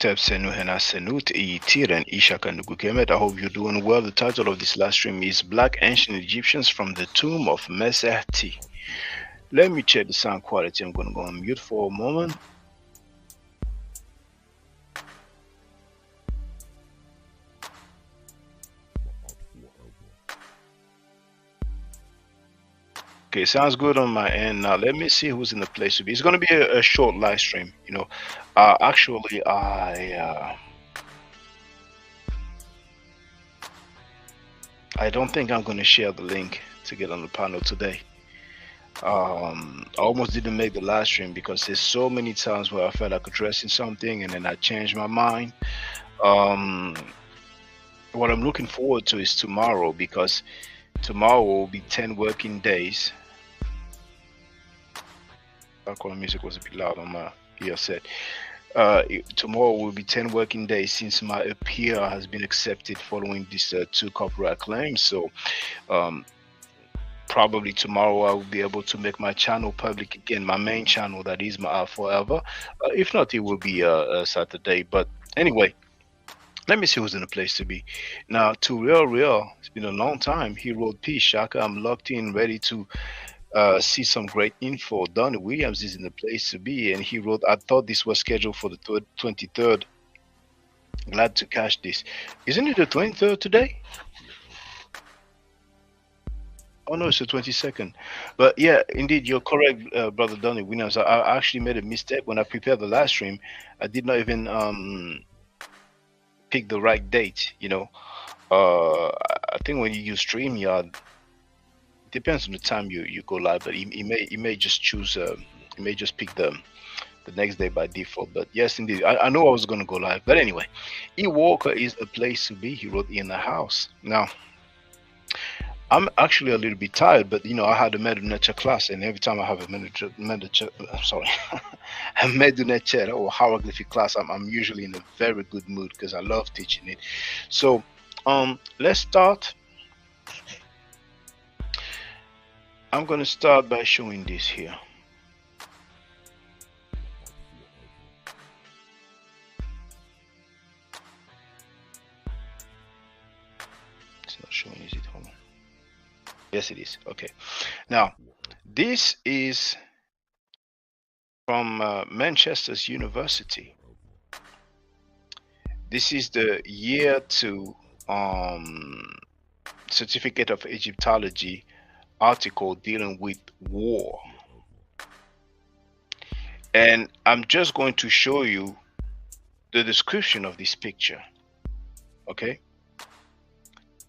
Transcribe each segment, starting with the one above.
Hotep Senu Hena Senut Tiran Ishaka Nugukemet. I hope you're doing well. The title of this live stream is Black Ancient Egyptians from the Tomb of Mesehti. Let me check the sound quality. I'm going to go on mute for a moment. Okay, sounds good on my end. Now let me see who's in the place to be. It's going to be a short live stream. You know, actually, I don't think I'm going to share the link to get on the panel today. I almost didn't make the live stream because there's so many times where I felt like addressing something and then I changed my mind. What I'm looking forward to is tomorrow, because tomorrow will be 10 working days. Background music was a bit loud on my earset. Tomorrow will be 10 working days since my appeal has been accepted following these 2 copyright claims. So probably tomorrow I will be able to make my channel public again, my main channel, that is my forever. If not, it will be Saturday. But anyway, let me see who's in the place to be. Now, to Real, it's been a long time. He wrote, "Peace, Shaka. I'm locked in, ready to see some great info." Donnie Williams is in the place to be, and he wrote, "I thought this was scheduled for the 23rd. Glad to catch this. Isn't it the 23rd today? Oh no, it's the 22nd. But yeah, indeed, you're correct, brother Donnie Williams. I actually made a mistake when I prepared the live stream. I did not even pick the right date. You know, I think when you use StreamYard, it depends on the time you go live, but you may just choose you may just pick the next day by default. But yes, indeed, I know I was going to go live. But anyway, E Walker is a place to be. He wrote in the house. Now, I'm actually a little bit tired, but you know, I had a Medunature class, and every time I have a a Medunature or hieroglyphic class, I'm usually in a very good mood because I love teaching it. So let's start. I'm going to start by showing this here. It's not showing, is it? Hold on. Yes, it is. Okay. Now, this is from Manchester's University. This is the year 2 certificate of Egyptology article dealing with war. And I'm just going to show you the description of this picture. Okay.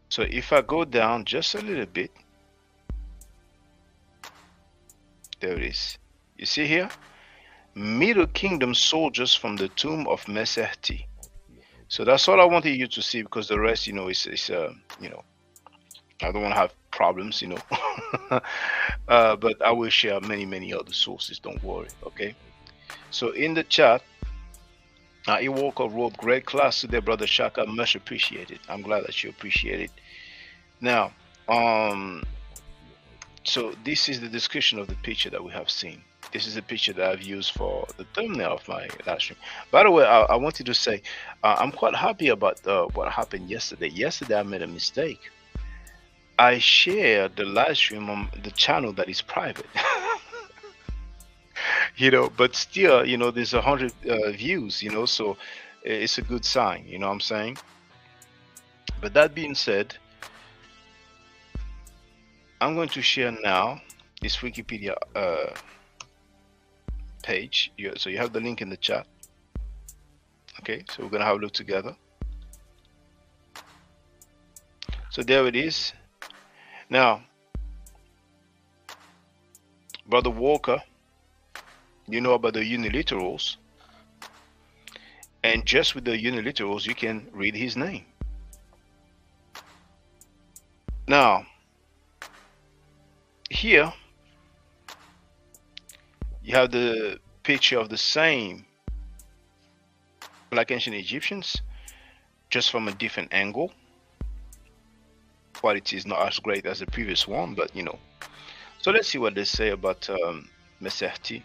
So if I go down just a little bit, there it is. You see here? Middle Kingdom soldiers from the tomb of Mesehti. So that's all I wanted you to see, because the rest, you know, is you know, I don't want to have problems, you know. But I will share many other sources, don't worry. Okay. So in the chat, Iwalker wrote, "Great class today, brother Shaka, much appreciated." I'm glad that you appreciate it. Now, so this is the description of the picture that we have seen. This is a picture that I've used for the thumbnail of my live stream. By the way, I wanted to say, I'm quite happy about what happened yesterday. Yesterday, I made a mistake. I shared the live stream on the channel that is private. You know, but still, you know, there's 100 views, you know, so it's a good sign, you know what I'm saying? But that being said, I'm going to share now this Wikipedia page. So you have the link in the chat. Okay, so we're going to have a look together. So there it is. Now, Brother Walker, you know about the uniliterals, and just with the uniliterals you can read his name. Now here you have the picture of the same Black ancient Egyptians, just from a different angle. Quality is not as great as the previous one, but you know. So let's see what they say about Mesehti.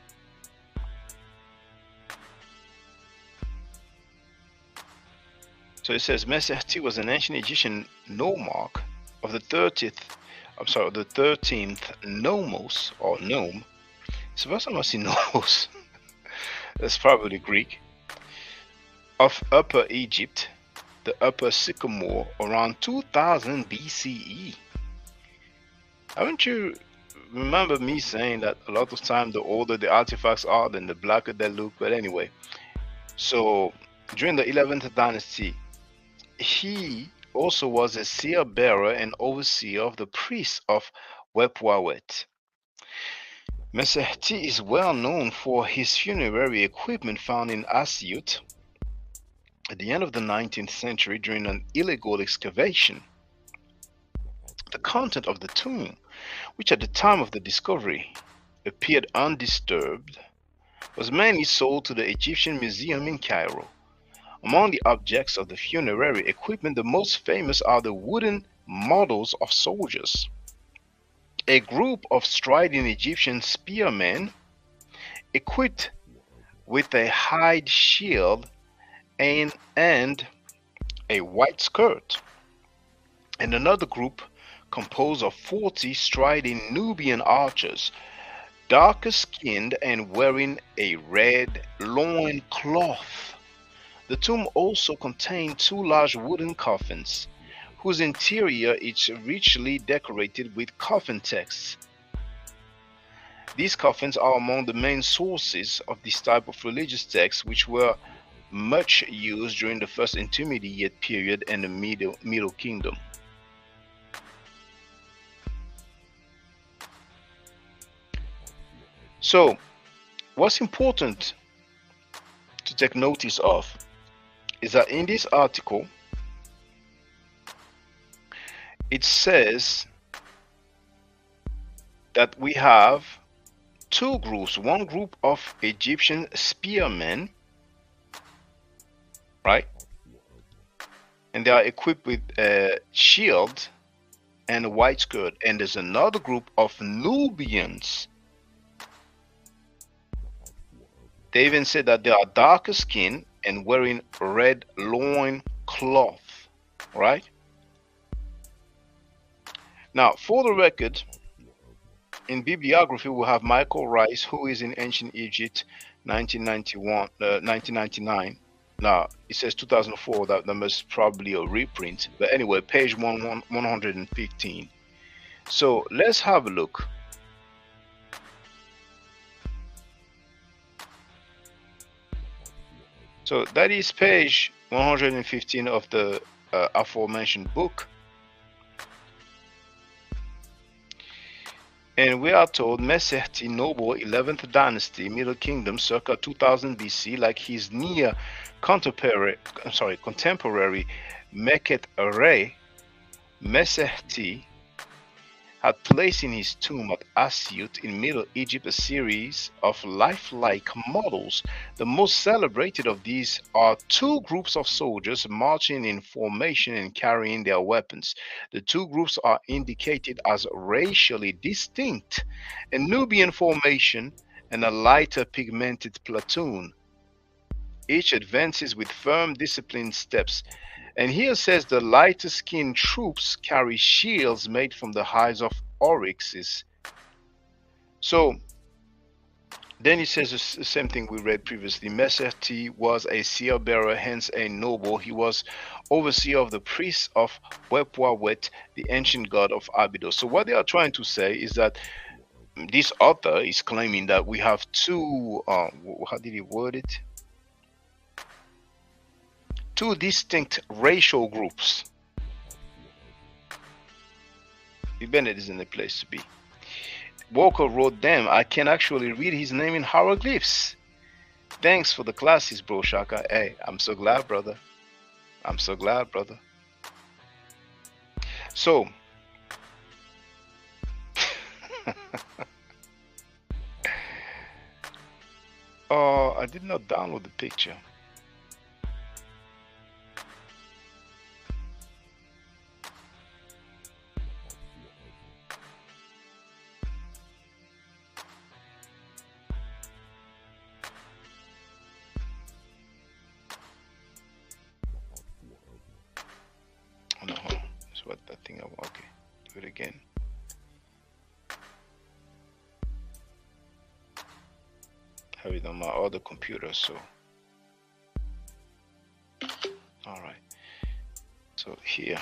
So it says Mesehti was an ancient Egyptian nomarch of the 30th, I'm sorry, the 13th nomos or nome. It's the first time I see nomos. That's probably Greek. Of Upper Egypt, the Upper Sycamore, around 2000 BCE. Haven't you remember me saying that a lot of time the older the artifacts are, then the blacker they look? But anyway, so during the 11th dynasty, he also was a seer bearer and overseer of the priests of Wepwawet. Mesehti is well known for his funerary equipment found in Asyut at the end of the 19th century during an illegal excavation. The content of the tomb, which at the time of the discovery appeared undisturbed, was mainly sold to the Egyptian Museum in Cairo. Among the objects of the funerary equipment, the most famous are the wooden models of soldiers. A group of striding Egyptian spearmen equipped with a hide shield and a white skirt, and another group composed of 40 striding Nubian archers, darker skinned and wearing a red loin cloth. The tomb also contained two large wooden coffins, whose interior is richly decorated with coffin texts. These coffins are among the main sources of this type of religious texts, which were much used during the first intermediate period and the Middle Kingdom. So, what's important to take notice of is that in this article, it says that we have two groups. One group of Egyptian spearmen, right? And they are equipped with a shield and a white skirt. And there's another group of Nubians. They even said that they are darker skinned and wearing red loin cloth, right? Now, for the record, in bibliography, we have Michael Rice, who is in Ancient Egypt, 1999. Now, it says 2004, that must probably a reprint. But anyway, page 115. So let's have a look. So that is page 115 of the aforementioned book. And we are told Mesehti noble 11th dynasty, Middle Kingdom, circa 2000 BC, like his near contemporary Meket Re, Mesehti had placed in his tomb at Asyut in Middle Egypt a series of lifelike models. The most celebrated of these are two groups of soldiers marching in formation and carrying their weapons. The two groups are indicated as racially distinct: a Nubian formation and a lighter pigmented platoon. Each advances with firm, disciplined steps. And here says the lighter skinned troops carry shields made from the hides of oryxes. So then he says the same thing we read previously. Mesehti was a seer bearer, hence a noble. He was overseer of the priests of Wepwawet, the ancient god of Abydos. So what they are trying to say is that this author is claiming that we have two, how did he word it? Two distinct racial groups. Bennett is in the place to be. Walker wrote them. I can actually read his name in hieroglyphs. Thanks for the classes, bro, Shaka. Hey, I'm so glad, brother. I'm so glad, brother. So, I did not download the picture. That's what I think I want. Okay, do it again. Have it on my other computer, so. All right. So here.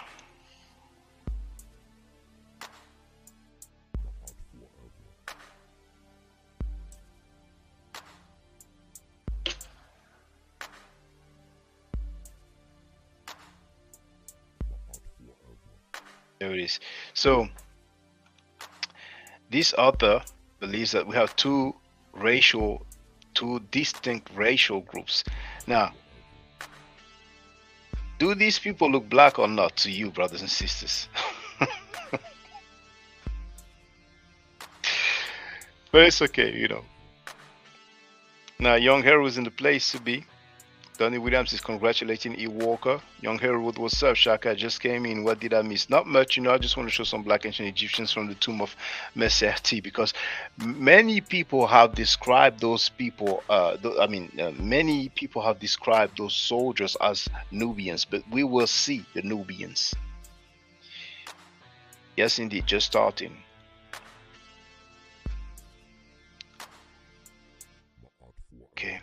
There it is. So this author believes that we have two distinct racial groups. Now, do these people look black or not to you, brothers and sisters? But it's okay, you know. Now, Young Harold is in the place to be. Donnie Williams is congratulating E. Walker. Young Harold, what's up? Shaka just came in. What did I miss? Not much, you know. I just want to show some black ancient Egyptians from the tomb of Mesehti, because many people have described those people. Many people have described those soldiers as Nubians, but we will see the Nubians. Yes, indeed, just starting. Okay.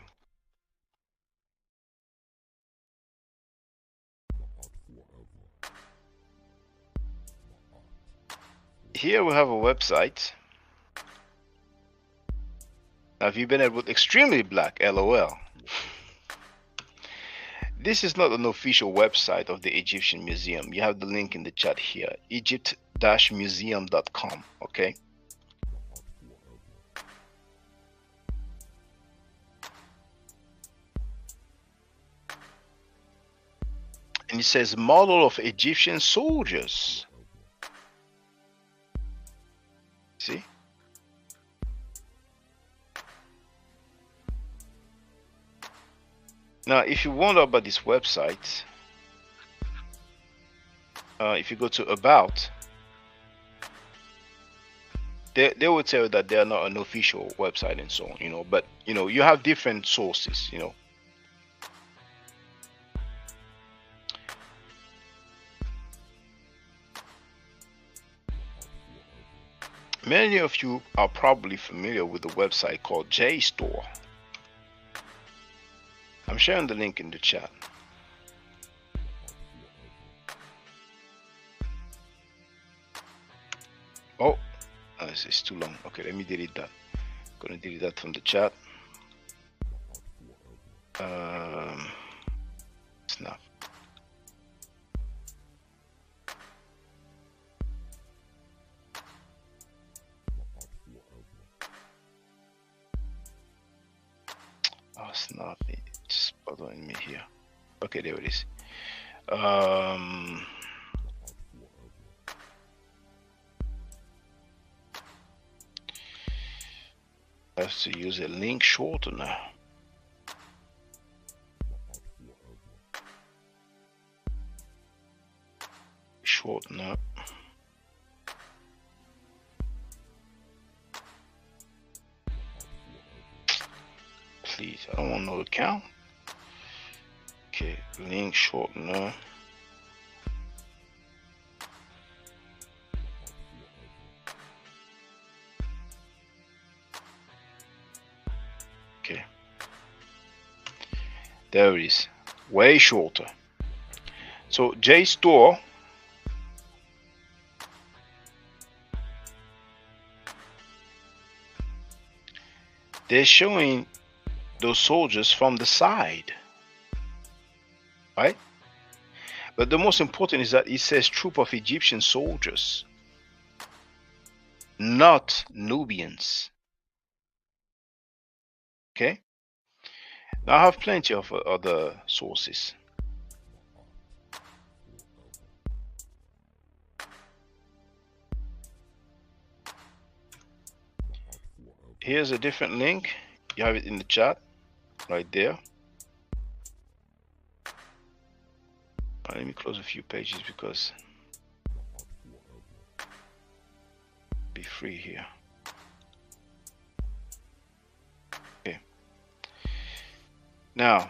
Here we have a website. Now, if you've been able extremely black, LOL. This is not an official website of the Egyptian Museum. You have the link in the chat here, egypt-museum.com, okay? And it says model of Egyptian soldiers. See? Now, if you wonder about this website, if you go to About, they will tell you that they are not an official website and so on, you know, but, you know, you have different sources, you know. Many of you are probably familiar with the website called JSTOR. I'm sharing the link in the chat. Oh, it's too long. Okay, let me delete that. I'm gonna delete that from the chat. Snap. Oh, snap. It's bothering me here. Okay, there it is. I have to use a link shortener. Shortener. Please, I don't want no account. Okay, link shortener. Okay, there it is, way shorter. So JSTOR they're showing those soldiers from the side, right? But the most important is that it says troop of Egyptian soldiers, not Nubians. Okay, now I have plenty of other sources. Here's a different link. You have it in the chat right there. Let me close a few pages because be free here. Okay. Now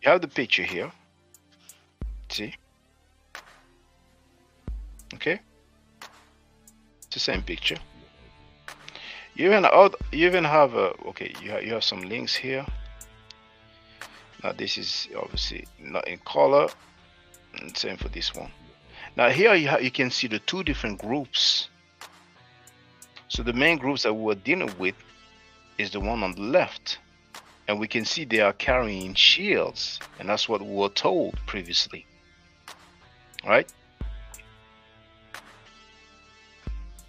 you have the picture here. Mesehti. Okay, it's the same picture. You even have a okay. You have some links here. Now this is obviously not in color, and same for this one. Now here you can see the two different groups. So the main groups that we're dealing with is the one on the left, and we can see they are carrying shields, and that's what we were told previously, right?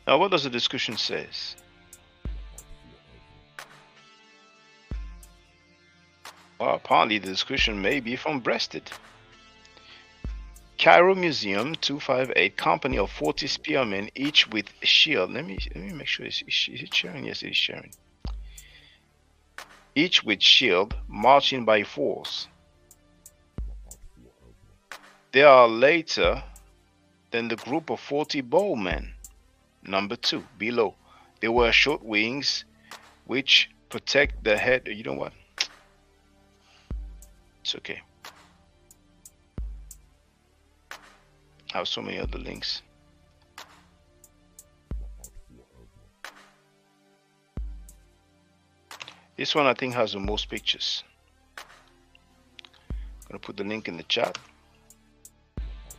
Now what does the discussion says? Well, apparently the discussion may be from Breasted. Cairo Museum 258, company of 40 spearmen, each with a shield. Let me make sure. Is it sharing? Yes, it is sharing. Each with shield, marching by force. They are later than the group of 40 bowmen. Number 2, below. They wear short wings, which protect the head. You know what? It's okay. I have so many other links. This one I think has the most pictures. I'm gonna put the link in the chat.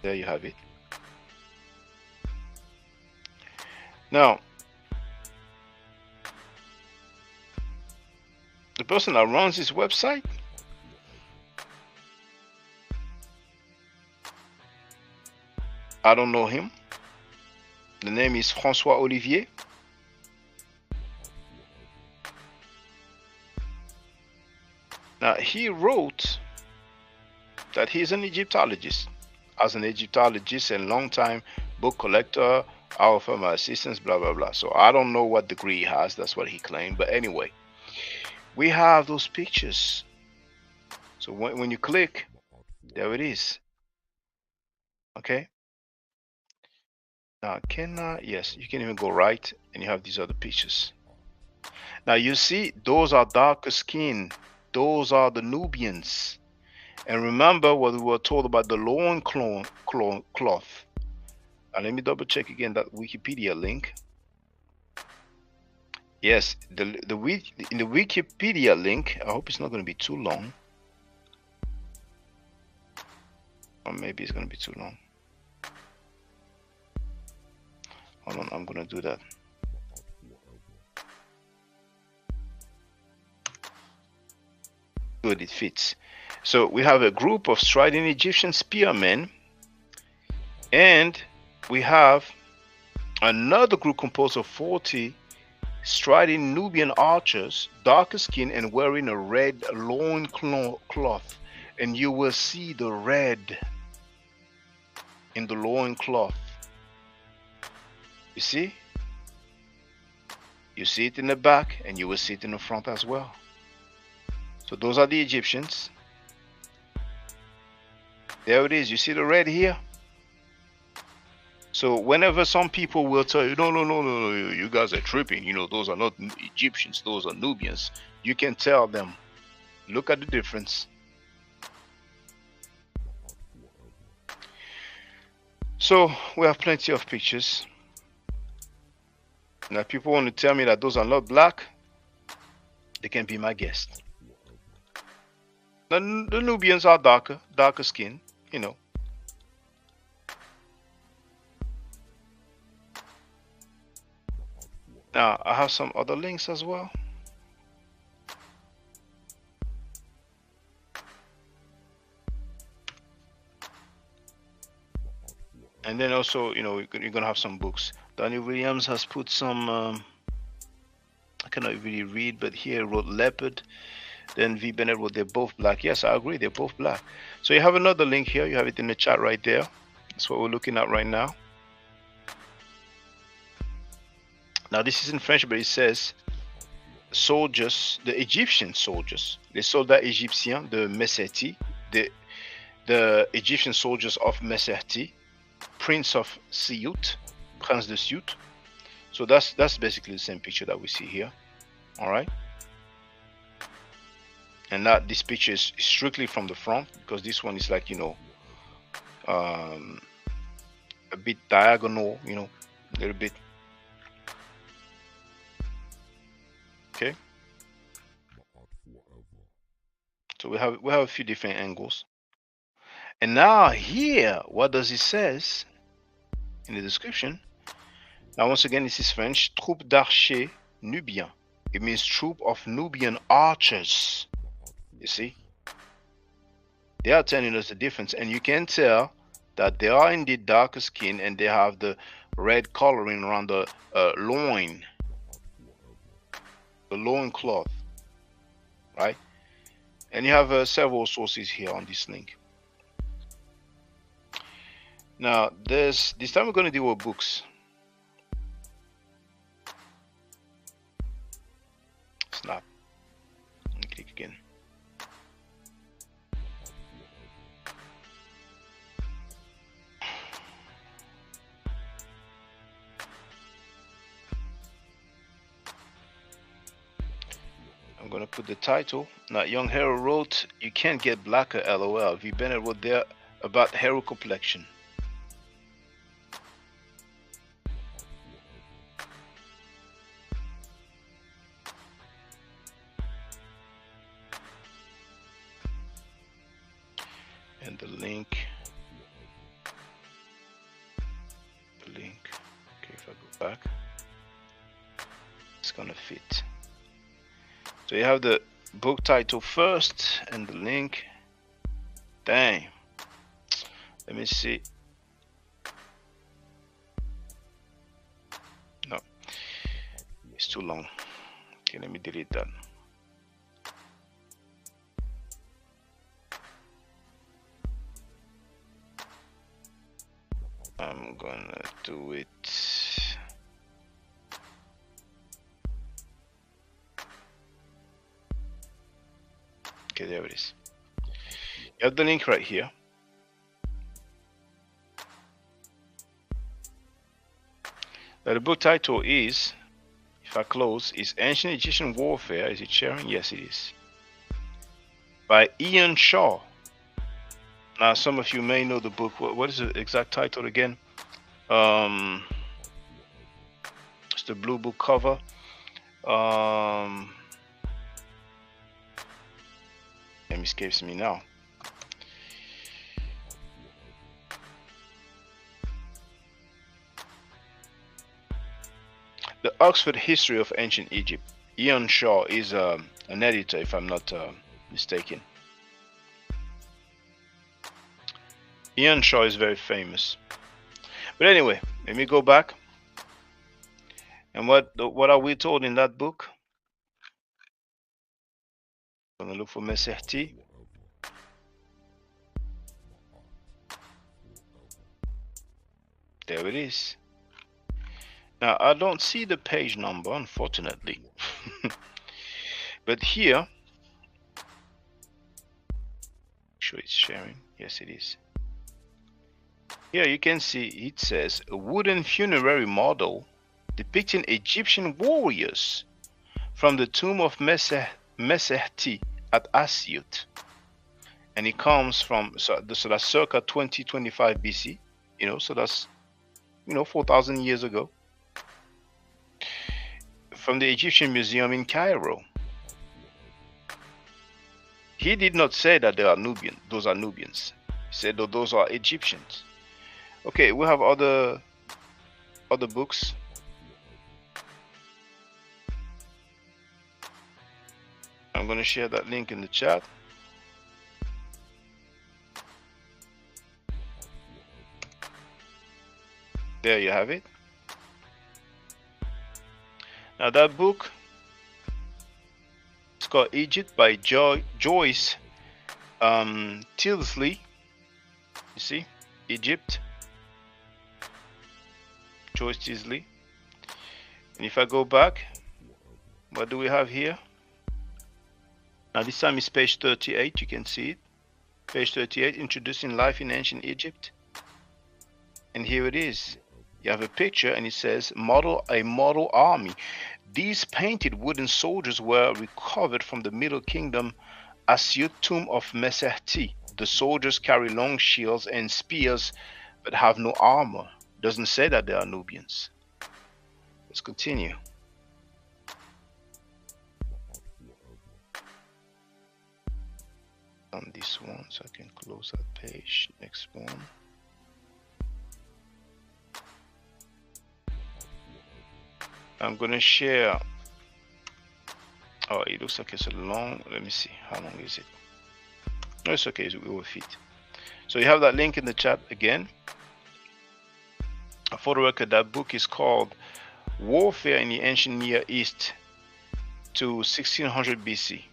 There you have it. Now, the person that runs this website, I don't know him. The name is François Olivier. Now, he wrote that he's an Egyptologist. As an Egyptologist and long-time book collector, I offer my assistance, blah, blah, blah. So I don't know what degree he has. That's what he claimed. But anyway, we have those pictures. So when you click, there it is. Okay. Now, yes, you can even go right and you have these other pictures. Now, you see, those are darker skin. Those are the Nubians. And remember what we were told about the loin cloth. And let me double check again that Wikipedia link. Yes, in the Wikipedia link, I hope it's not going to be too long. Or maybe it's going to be too long. Hold on, I'm going to do that. Good, it fits. So we have a group of striding Egyptian spearmen, and we have another group composed of 40 striding Nubian archers, darker skin and wearing a red loin cloth. And you will see the red in the loin cloth. You see? You see it in the back, and you will see it in the front as well. So those are the Egyptians. There it is. You see the red here? So whenever some people will tell you, no, you guys are tripping. You know, those are not Egyptians. Those are Nubians. You can tell them. Look at the difference. So we have plenty of pictures. Now, if people want to tell me that those are not black, they can be my guest. The Nubians are darker skin, you know. Now, I have some other links as well. And then also, you know, you're going to have some books. Danny Williams has put some, I cannot really read, but here wrote leopard. Then V. Bennett wrote, they're both black. Yes, I agree, they're both black. So you have another link here. You have it in the chat right there. That's what we're looking at right now. Now, this is in French, but it says, soldiers, the Egyptian soldiers, les soldats égyptiens de Mesehti, the Egyptian soldiers of Mesehti, Prince of Siout, Prince de Siout. So that's basically the same picture that we see here. All right. And that this picture is strictly from the front, because this one is like, you know, a bit diagonal, you know, a little bit. Okay. So we have a few different angles. And now here, what does it says in the description? Now once again, this is French. Troupe d'archers nubiens. It means troop of Nubian archers. You see? They are telling us the difference, and you can tell that they are indeed darker skin and they have the red coloring around the loin cloth, right? And you have several sources here on this link. Now this time we're going to deal with books. Snap. Click again. I'm gonna put the title. Now, Young Hero wrote, "You can't get blacker, LOL." V. Bennett wrote there about hero complexion. And the link. Okay, if I go back, it's gonna fit. So you have the book title first and the link. Dang. Let me see. No, it's too long. Okay, let me delete that. I'm gonna do it. Okay, there it is. You have the link right here. Now the book title is, if I close, is Ancient Egyptian Warfare. Is it sharing? Yes, it is. By Ian Shaw. Now some of you may know the book. What is the exact title again? It's the blue book cover. Name escapes me now. The Oxford History of Ancient Egypt. Ian Shaw is an editor, if I'm not mistaken. Ian Shaw is very famous. But anyway, let me go back. And what are we told in that book? I'm gonna look for Mesehti. There it is. Now I don't see the page number, unfortunately. But here, sure it's sharing. Yes, it is. Here you can see it says a wooden funerary model depicting Egyptian warriors from the tomb of Mesehti at Asyut. And it comes from, so that's circa 2025 BC, so that's, 4,000 years ago. From the Egyptian Museum in Cairo. He did not say that they are Nubian, those are Nubians. He said that those are Egyptians. Okay, we have other books. I'm going to share that link in the chat. There you have it. Now that book, it's called Egypt by Joyce Tilsley. You see, Egypt. Joyce Tilsley. And if I go back, what do we have here? Now this time is page 38, you can see it. Page 38, introducing life in ancient Egypt. And here it is. You have a picture and it says a model army. These painted wooden soldiers were recovered from the Middle Kingdom Asyut tomb of Mesehti the soldiers carry long shields and spears but have no armor. Doesn't say that they are Nubians. Let's continue. On this one, so I can close that page. Next one. I'm gonna share. Oh, it looks like it's a long. Let me see. How long is it? No, it's okay. It will fit. So you have that link in the chat again. For the record, that book is called Warfare in the Ancient Near East to 1600 BC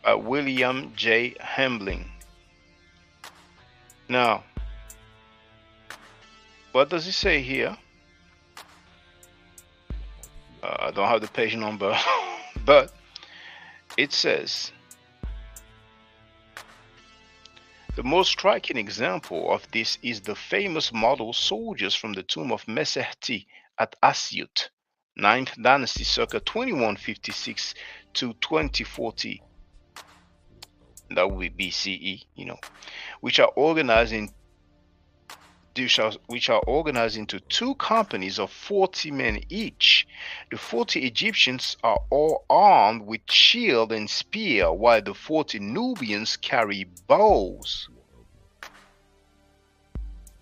by William J. Hambling. Now, what does it say here? I don't have the page number, but it says, the most striking example of this is the famous model soldiers from the tomb of Mesehti at Asyut, 9th dynasty, circa 2156 to 2040. That would be BCE, which are organized into two companies of 40 men each. The 40 Egyptians are all armed with shield and spear, while the 40 Nubians carry bows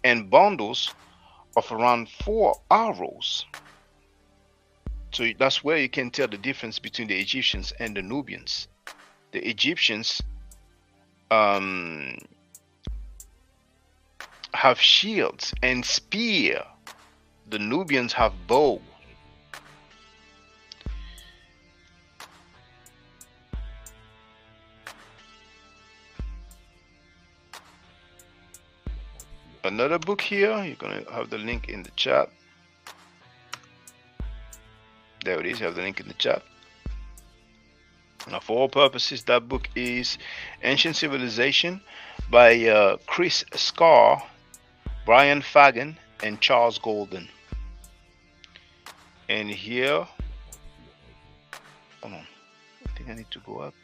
and bundles of around 4 arrows. So that's where you can tell the difference between the Egyptians and the Nubians. The Egyptians have shields and spear. The Nubians have bow. Another book here, you're gonna have the link in the chat. There it is, you have the link in the chat. Now, for all purposes, that book is Ancient Civilization by Chris Scarr, Brian Fagan, and Charles Golden. And here, hold on, I think I need to go up.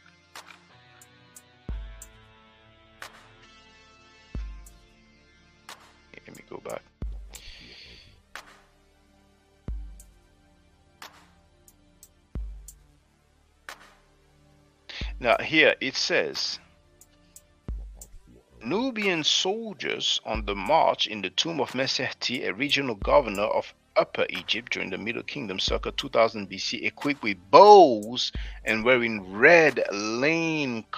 Let me go back. Now here it says, Nubian soldiers on the march in the tomb of Mesehti, a regional governor of Upper Egypt during the Middle Kingdom, circa 2000 BC, equipped with bows and wearing red loincloths.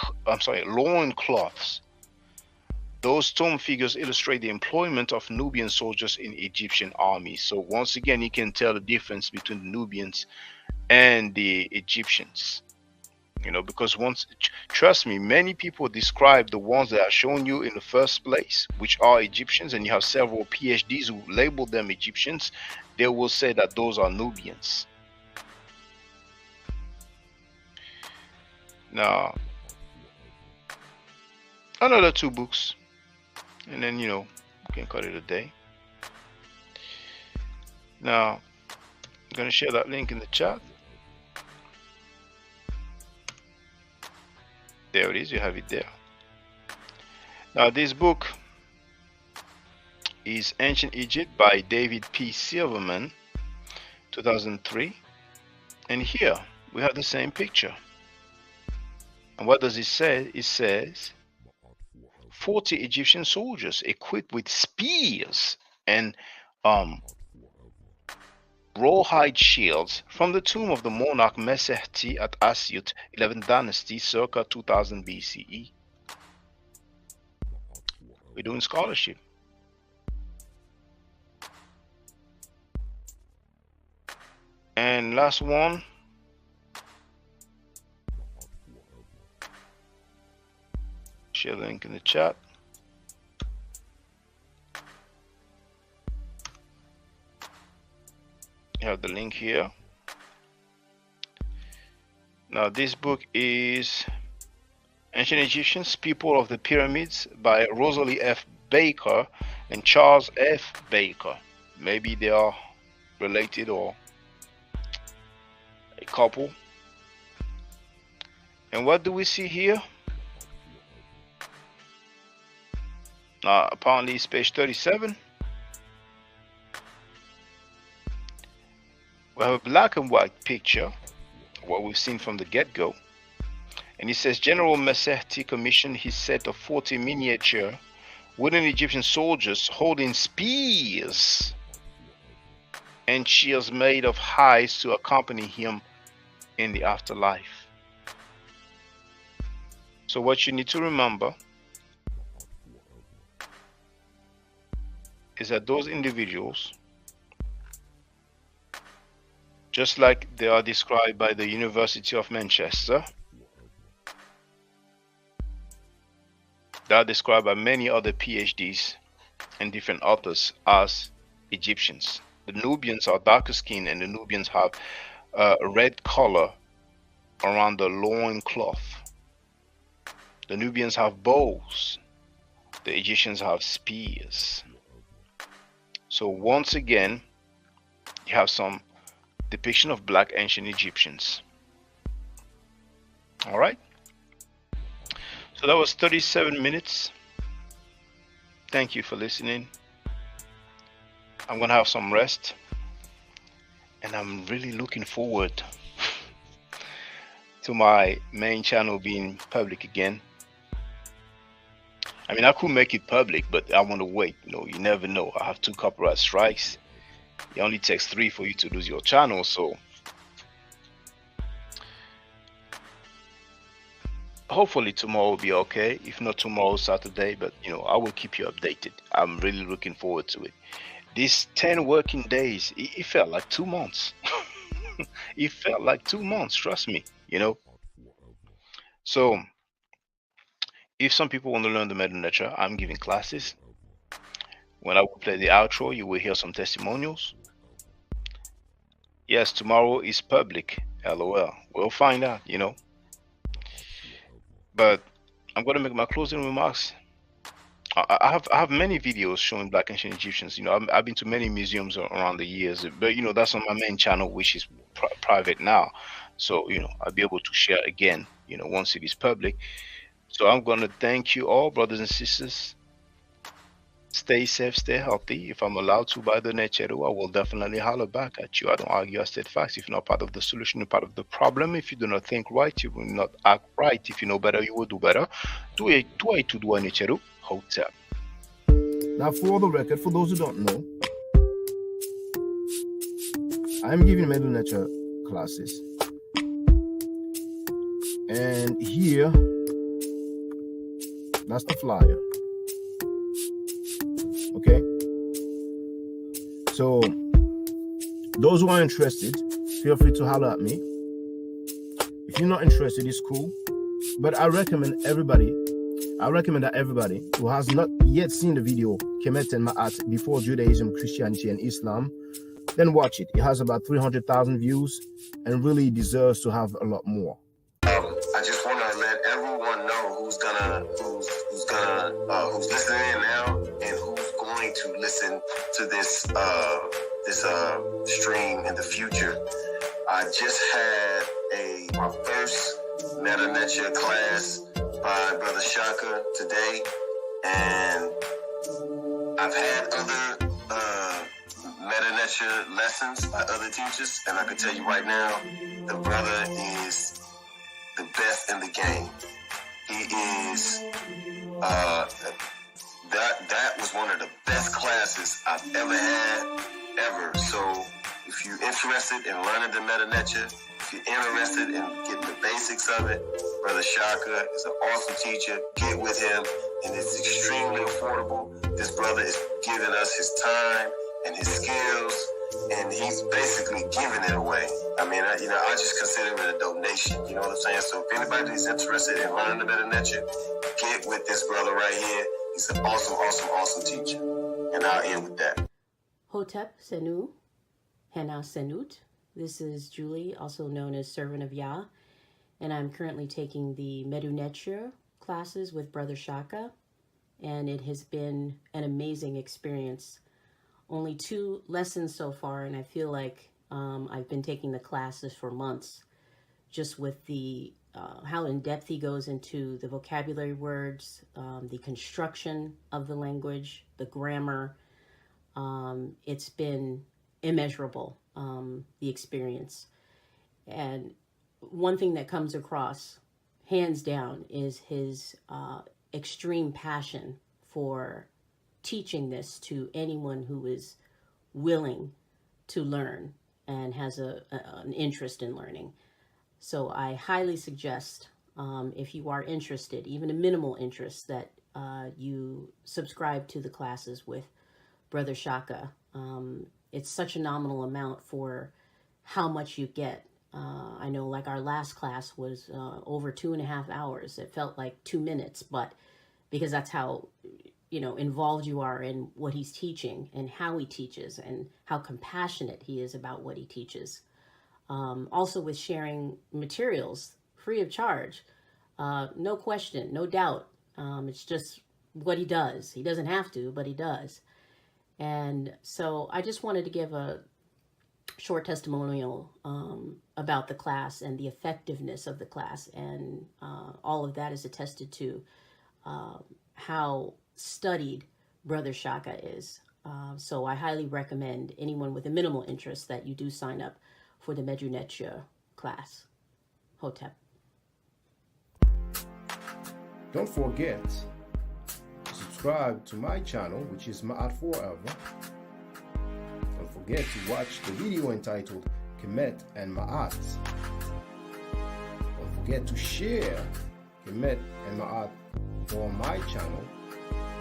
Those tomb figures illustrate the employment of Nubian soldiers in Egyptian armies. So once again, you can tell the difference between the Nubians and the Egyptians. Because trust me, many people describe the ones that are shown you in the first place, which are Egyptians, and you have several PhDs who label them Egyptians. They will say that those are Nubians. Now, another 2 books, and then, we can cut it a day. Now, I'm going to share that link in the chat. There it is, you have it there. Now, this book is Ancient Egypt by David P. Silverman, 2003. And here we have the same picture. And what does it say? It says 40 Egyptian soldiers equipped with spears and rawhide shields from the tomb of the monarch Mesehti at Asyut, 11th dynasty, circa 2000 BCE. We're doing scholarship. And last one. Share the link in the chat. You have the link here. Now, this book is Ancient Egyptians, People of the Pyramids by Rosalie F. Baker and Charles F. Baker. Maybe they are related or a couple. And what do we see here? Apparently, it's page 37. We have a black and white picture, what we've seen from the get-go. And it says General Mesehti commissioned his set of 40 miniature wooden Egyptian soldiers holding spears and shields made of hides to accompany him in the afterlife. So what you need to remember is that those individuals, just like they are described by the University of Manchester, they are described by many other PhDs and different authors as Egyptians. The Nubians are darker skinned, and the Nubians have a red color around the loin cloth. The Nubians have bows. The Egyptians have spears. So once again, you have some depiction of black ancient Egyptians. All right. So that was 37 minutes. Thank you for listening. I'm gonna have some rest, and I'm really looking forward to my main channel being public again. I mean, I could make it public, but I want to wait. You never know. I have 2 copyright strikes. It only takes 3 for you to lose your channel. So hopefully tomorrow will be okay. If not tomorrow, Saturday, but I will keep you updated. I'm really looking forward to it. These 10 working days, it felt like 2 months. It felt like 2 months, trust me, So if some people want to learn the Medu I'm giving classes. When I will play the outro, you will hear some testimonials. Yes, tomorrow is public. LOL. We'll find out, But I'm going to make my closing remarks. I have many videos showing black ancient Egyptians. I've been to many museums around the years, but that's on my main channel, which is private now. So I'll be able to share again, once it is public. So I'm going to thank you all, brothers and sisters. Stay safe, stay healthy. If I'm allowed to by the Necheru, I will definitely holler back at you. I don't argue, I state facts. If you're not part of the solution, you're part of the problem. If you do not think right, you will not act right. If you know better, you will do better. Do a Necheru Hotel. Now, for the record, for those who don't know, I'm giving Medu Nature classes. And here, that's the flyer. Okay? So, those who are interested, feel free to holler at me. If you're not interested, it's cool. But I recommend that everybody who has not yet seen the video, Kemet and Ma'at, Before Judaism, Christianity, and Islam, then watch it. It has about 300,000 views and really deserves to have a lot more. I just want to let everyone know who's listening in now and who's going to listen to this stream in the future. I just had my first Meta Nature class by Brother Shaka today, and I've had other Meta Nature lessons by other teachers, and I can tell you right now, the brother is the best in the game. He is that was one of the best classes I've ever had ever. So if you're interested in learning the Meta Nature, if you're interested in getting the basics of it, Brother Shaka is an awesome teacher. Get with him, and it's extremely affordable. This brother is giving us his time and his skills, and he's basically giving it away. I mean, I just consider it a donation. You know what I'm saying? So if anybody is interested in learning the Meta Nature, get with this brother right here. He's an awesome, awesome, awesome teacher. And I'll end with that. Hotep Senu, Hena Senut. This is Julie, also known as Servant of Yah, and I'm currently taking the Medu Neture classes with Brother Shaka, and it has been an amazing experience. Only 2 lessons so far, and I feel like I've been taking the classes for months, just with the how in depth he goes into the vocabulary words, the construction of the language, the grammar. It's been immeasurable, the experience. And one thing that comes across, hands down, is his extreme passion for teaching this to anyone who is willing to learn and has an interest in learning. So I highly suggest, if you are interested, even a minimal interest, that you subscribe to the classes with Brother Shaka. It's such a nominal amount for how much you get. I know, like, our last class was over 2.5 hours. It felt like 2 minutes, but because that's how, involved you are in what he's teaching and how he teaches and how compassionate he is about what he teaches. Also with sharing materials free of charge. No question, no doubt. It's just what he does. He doesn't have to, but he does. And so I just wanted to give a short testimonial about the class and the effectiveness of the class. And all of that is attested to how studied Brother Shaka is. So I highly recommend anyone with a minimal interest that you do sign up for the Medu Netia class. Hotep. Don't forget to subscribe to my channel, which is Ma'at Forever. Don't forget to watch the video entitled Kemet and Ma'at. Don't forget to share Kemet and Ma'at on my channel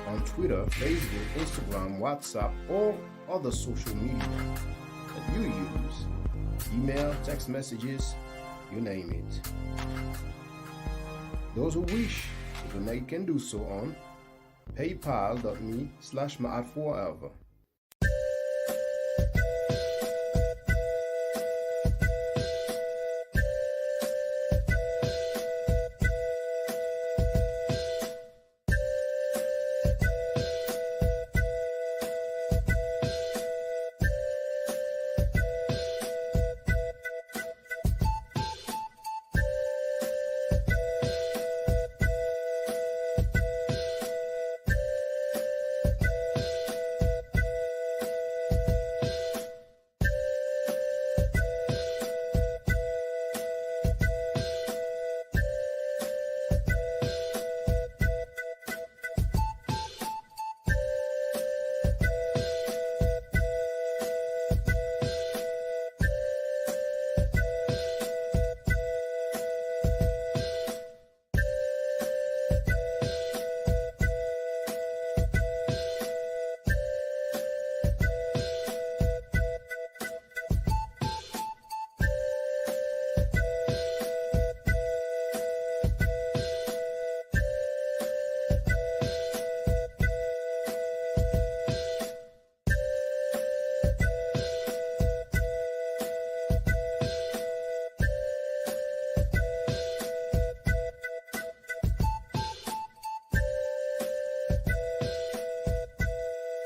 on Twitter, Facebook, Instagram, WhatsApp, or other social media that you use. Email, text messages, you name it. Those who wish to donate can do so on paypal.me/ma'at4ever.